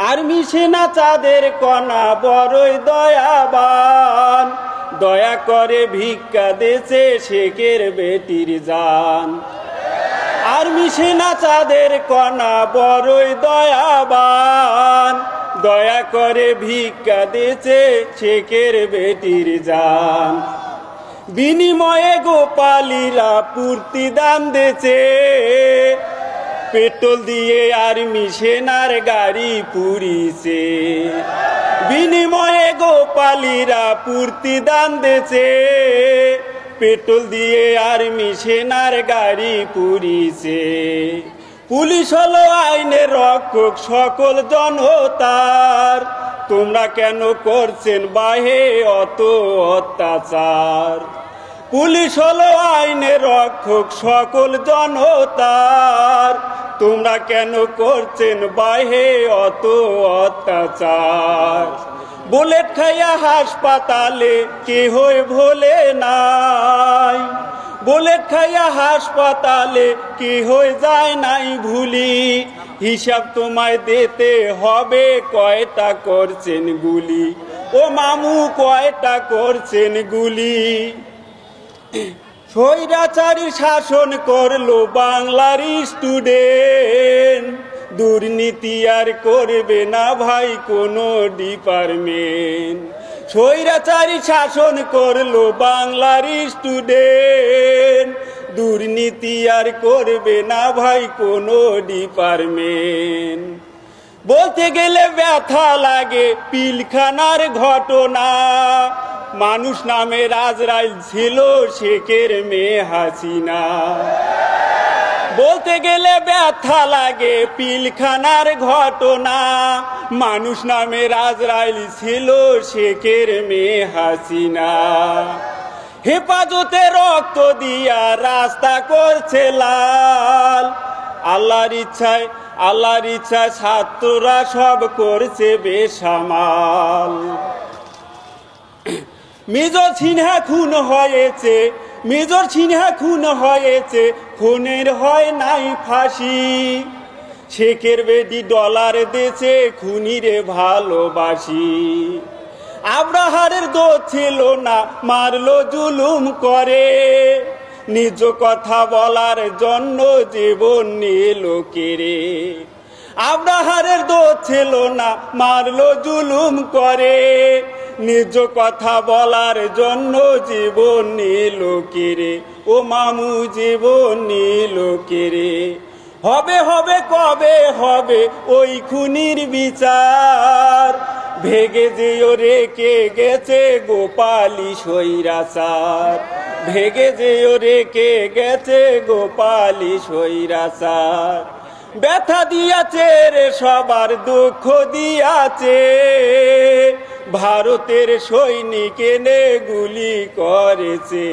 Army সেনা চাঁদের কণা বড়ই দয়াবান, দয়া করে ভিক্ষা দেছে শেখের বেটির জান। আর্মি সেনা চাঁদের কণা বড়ই দয়াবান, দয়া করে ভিক্ষা দেছে শেখের বেটির জান। বিনিময়ে গোপালীরা পূর্তি দান দেছে, পেট্রোল দিয়ে আর্মি সেনার গাড়ি পুড়িছে। বিনিময়ে গোপালীরা পূর্তি দান দেছে, পেট্রোল দিয়ে আর্মি সেনার গাড়ি পুড়িছে। পুলিশ হলো আইনের রক্ষক সকল জনতার, তোমরা কেন করছেন বাহে অত অত্যাচার। পুলিশ হলো আইনের রক্ষক সকল জনতার, তোমরা কেন করছেন বাহে অত অত্যাচার। বুলেট খাইয়া হাসপাতালে কেহই ভোলে নাই, বুলেট খাইয়া হাসপাতালে কেহই যায় নাই ভুলি। হিসাব তোমায় দিতে হবে কয়টা করছেন গুলি, ও মামু কয়টা করছেন গুলি। স্বৈরাচারী শাসন করলো বাংলার স্টুডেন্ট, দুর্নীতি আর করবে না ভাই কোনো ডিপার্টমেন্ট। স্বৈরাচারী শাসন করলো বাংলার স্টুডেন্ট, দুর্নীতি আর করবে না ভাই কোনো ডিপার্টমেন্ট। বলতে গেলে ব্যথা লাগে পিলখানার ঘটনা, মানুষ নামে আজরাইল ছিল শেখের মেয়ে হাসিনা। বলতে গেলে ব্যথা লাগে পিলখানার ঘটনা, মানুষ নামে আজরাইল ছিল শেখের মেয়ে হাসিনা। হেফাজতে রক্ত দিয়া রাস্তা করছে লাল, আল্লাহর ইচ্ছায় ছাত্ররা সব করছে বেসামাল। মেজর সিনহা খুন হয়েছে, মেজর সিনহা খুন হয়েছে, খুনের হয় নাই ফাঁসি। শেখের বেটি ডলার দেছে খুনিরে ভালোবাসি। আব্রাহারের দোষ ছিল না, মারলো জুলুম করে, নিজ কথা বলার জন্য জীবন নিল কেড়ে। আব্রাহারের দোষ ছিল না, মারলো জুলুম করে, নিজ কথা বলার জন্য জীবন নিল কেড়ে। ও মামু জীবন নিল কেড়ে। হবে হবে কবে হবে ওই খুনির বিচার, ভেগে যেও রেখে গেছে গোপালী স্বৈরাচার, ভেগে যেও রেখে গেছে গোপালী স্বৈরাচার। ব্যথা দিয়াছে রে সবার দুঃখ দিয়াছে, ভারতের সৈনিক এনে গুলি করেছে।